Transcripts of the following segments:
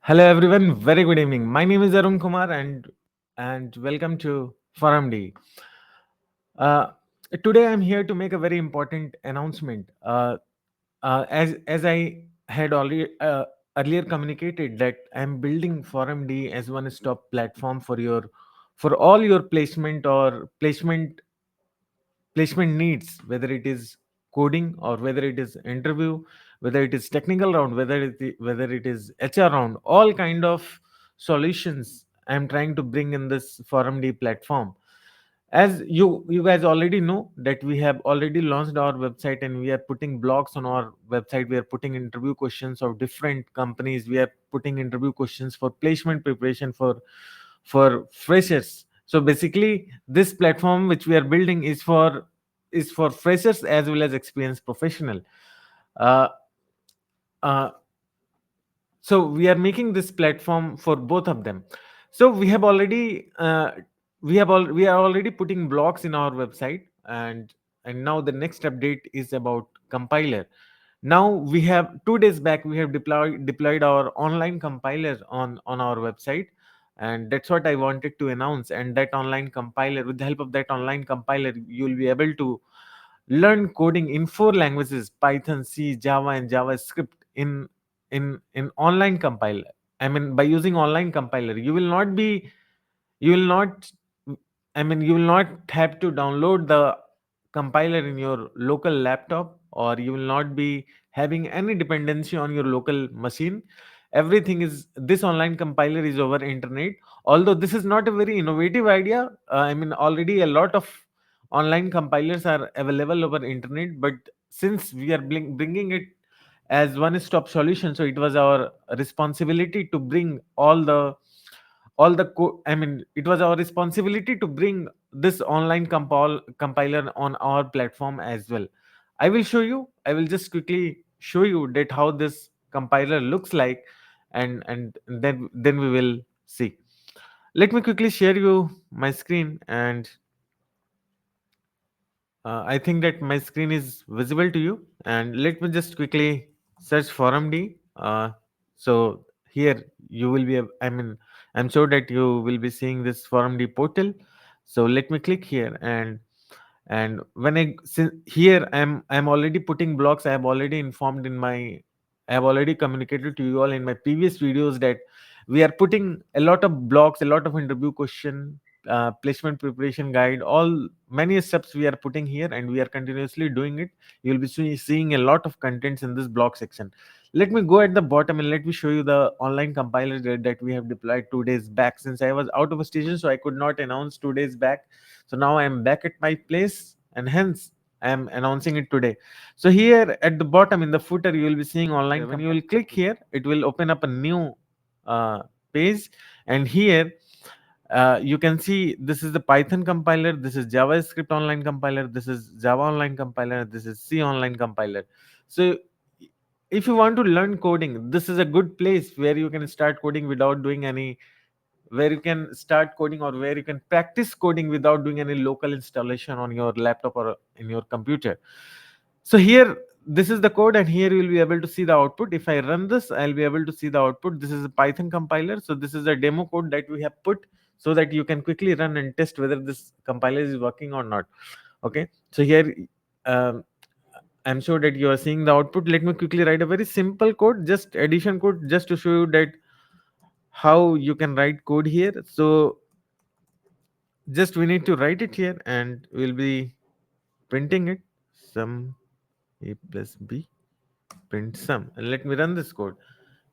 Hello everyone, very good evening. My name is Arun Kumar and welcome to ForumDE. Uh, Today I'm here to make a very important announcement. As I had already earlier communicated that I'm building ForumDE as one-stop platform for all your placement needs, whether it is coding or whether it is interview, whether it is technical round, whether it is HR round, all kind of solutions I'm trying to bring in this ForumD platform. As you guys already know that we have already launched our website and we are putting blogs on our website. We are putting interview questions of different companies. We are putting interview questions for placement preparation for freshers. So basically this platform which we are building is for freshers as well as experienced professional. uh, uh, so we are making this platform for both of them. So we are already putting blocks in our website, and now the next update is about compiler. Now we have 2 days back we have deployed our online compiler on our website, and that's what I wanted to announce. And that online compiler, with the help of that online compiler, you'll be able to learn coding in 4 languages: Python, C, Java, and JavaScript in online compiler. I mean, by using online compiler, you will not you will not have to download the compiler in your local laptop, or you will not be having any dependency on your local machine. Everything is this online compiler is over internet. Although this is not a very innovative idea, already a lot of online compilers are available over internet, but since we are bringing it as one stop solution, so it was our responsibility to bring it was our responsibility to bring this online compiler on our platform as well. I will just quickly show you that how this compiler looks like, and then we will see. Let me quickly share you my screen, and I think that my screen is visible to you. And let me just quickly search ForumD. So here you will be, I'm sure that you will be seeing this ForumD portal. So let me click here, and when here I'm already putting blocks. I have already communicated to you all in my previous videos that we are putting a lot of blocks, a lot of interview question, placement preparation guide, all many steps we are putting here, and we are continuously doing it. You'll be seeing a lot of contents in this block section. Let me go at the bottom and let me show you the online compiler that we have deployed 2 days back. Since I was out of a station, so I could not announce 2 days back. So now I am back at my place, and hence I am announcing it today. So here at the bottom in the footer, you will be seeing online. When you will click here, it will open up a new uh, page, and here you can see this is the Python compiler, this is JavaScript online compiler, this is Java online compiler, this is C online compiler. So if you want to learn coding, this is a good place where you can start coding without doing any where you can start coding, or where you can practice coding without doing any local installation on your laptop or in your computer. So here, this is the code, and here you will be able to see the output. If I run this, I'll be able to see the output. This is a Python compiler. So this is a demo code that we have put so that you can quickly run and test whether this compiler is working or not. Okay. So here, um, I'm sure that you are seeing the output. Let me quickly write a very simple code, just addition code, just to show you that how you can write code here. So just we need to write it here, and we'll be printing it. Sum a plus b, print sum, and let me run this code.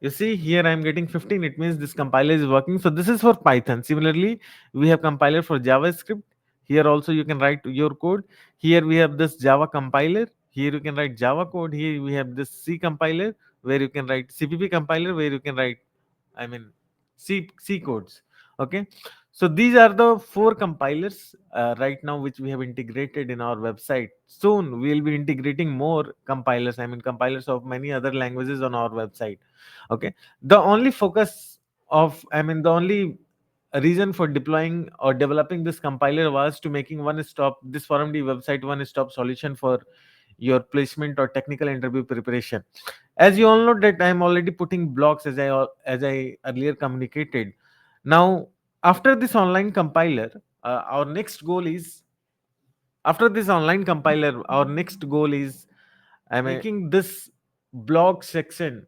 You see here I'm getting 15. It means this compiler is working. So this is for Python. Similarly, we have compiler for JavaScript. Here also you can write your code. Here we have this Java compiler. Here you can write Java code. Here we have this C compiler where you can write CPP compiler where you can write, I mean, C codes. Okay. So these are the 4 compilers right now which we have integrated in our website. Soon we will be integrating more compilers. Compilers of many other languages on our website. Okay. The only focus of, the only reason for deploying or developing this compiler was to making one stop this ForumD website one stop solution for your placement or technical interview preparation. As you all know that I am already putting blocks, as I earlier communicated. Now, after this online compiler, our next goal is after this online compiler our next goal is making this blog section,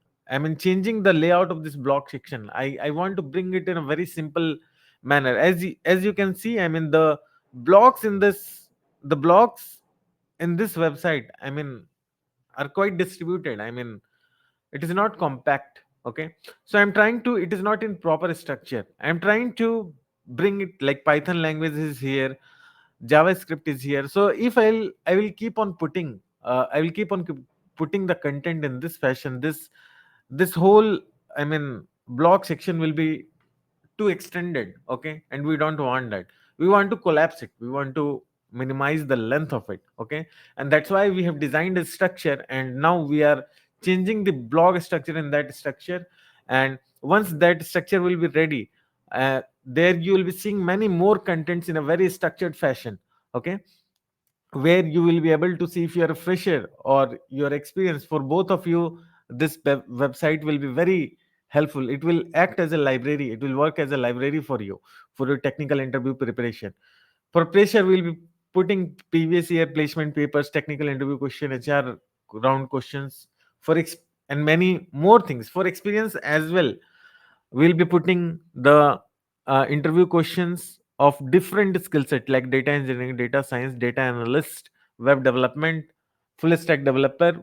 changing the layout of this blog section. I want to bring it in a very simple manner. As you can see, blocks in this the blocks in this website, are quite distributed. It is not compact. Okay, so I'm trying to it is not in proper structure. I'm trying to bring it like Python language is here, JavaScript is here. So if I will keep on putting putting the content in this fashion, this whole block section will be too extended. Okay, and we don't want that. We want to collapse it. We want to minimize the length of it. Okay, and that's why we have designed a structure, and now we are changing the blog structure in that structure. And once that structure will be ready, there you will be seeing many more contents in a very structured fashion. Okay, where you will be able to see if you're a fresher or your experience. For both of you, this website will be very helpful. It will act as a library. It will work as a library for you for your technical interview preparation. For fresher, we'll be putting previous year placement papers, technical interview question, HR round questions for and many more things. For experience as well, we'll be putting the interview questions of different skill set like data engineering, data science, data analyst, web development, full stack developer.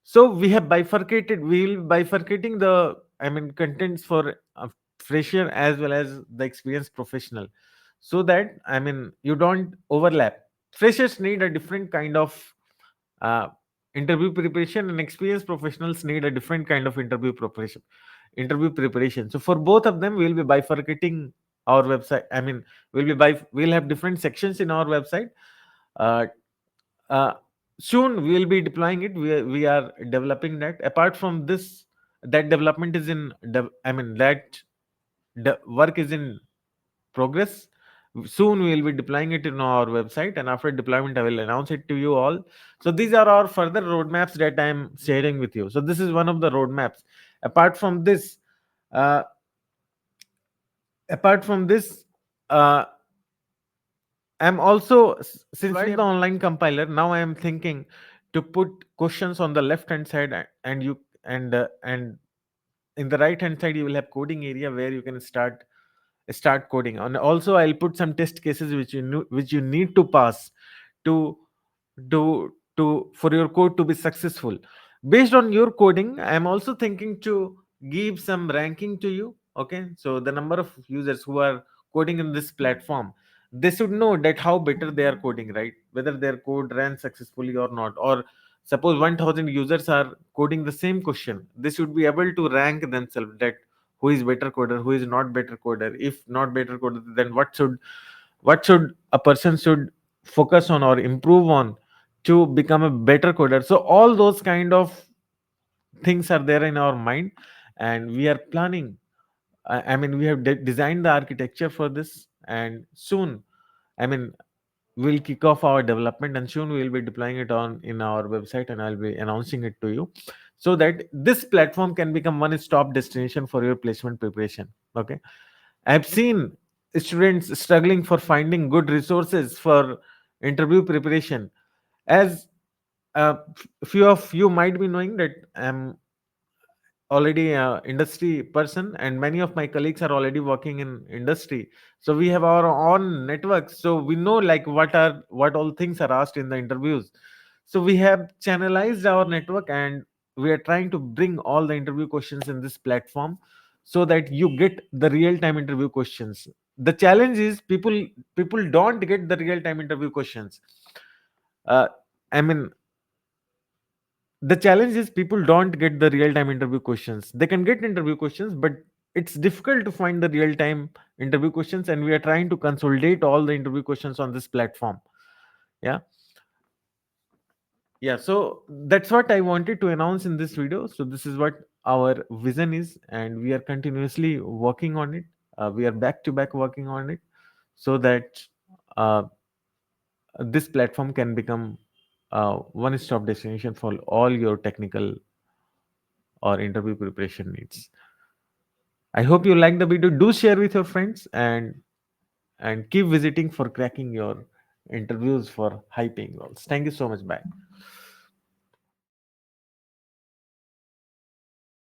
So we will be bifurcating the contents for fresher as well as the experienced professional, so that you don't overlap. Freshers need a different kind of uh, interview preparation, and experienced professionals need a different kind of interview preparation. So for both of them, we'll be bifurcating our website. We'll have different sections in our website. uh, uh, Soon we will be deploying it. We are developing that. Apart from this, that development is in that work is in progress. Soon we will be deploying it in our website, and after deployment I will announce it to you all. So these are our further roadmaps that I am sharing with you. So this is one of the roadmaps. Apart from this, uh, apart from this uh, I'm also since we have the online compiler, now I am thinking to put questions on the left hand side, and in the right hand side you will have coding area where you can start coding. And also I'll put some test cases which you need to pass to for your code to be successful. Based on your coding, I am also thinking to give some ranking to you. Okay, so the number of users who are coding in this platform, they should know that how better they are coding, right? Whether their code ran successfully or not. Or suppose 1000 users are coding the same question, they should be able to rank themselves, that who is better coder, who is not better coder. If not better coder, then what should a person should focus on or improve on to become a better coder. So all those kind of things are there in our mind, and we are planning. We have designed the architecture for this, and soon, I mean we'll kick off our development, and soon we'll be deploying it on in our website, and I'll be announcing it to you, so that this platform can become one stop destination for your placement preparation. Okay, I've seen students struggling for finding good resources for interview preparation. As few of you might be knowing that I'm already a industry person, and many of my colleagues are already working in industry. So we have our own networks, so we know like what all things are asked in the interviews. So we have channelized our network, and we are trying to bring all the interview questions in this platform, so that you get the real time interview questions. The challenge is people don't get the real time interview questions. uh, i mean the challenge is people don't get the real time interview questions. They can get interview questions, but it's difficult to find the real time interview questions, and we are trying to consolidate all the interview questions on this platform. Yeah, yeah, so that's what I wanted to announce in this video. So this is what our vision is, and we are continuously working on it. We are back to back working on it, so that uh, this platform can become one stop destination for all your technical or interview preparation needs. I hope you like the video. Do share with your friends, and keep visiting for cracking your interviews for high paying roles. Thank you so much. Bye.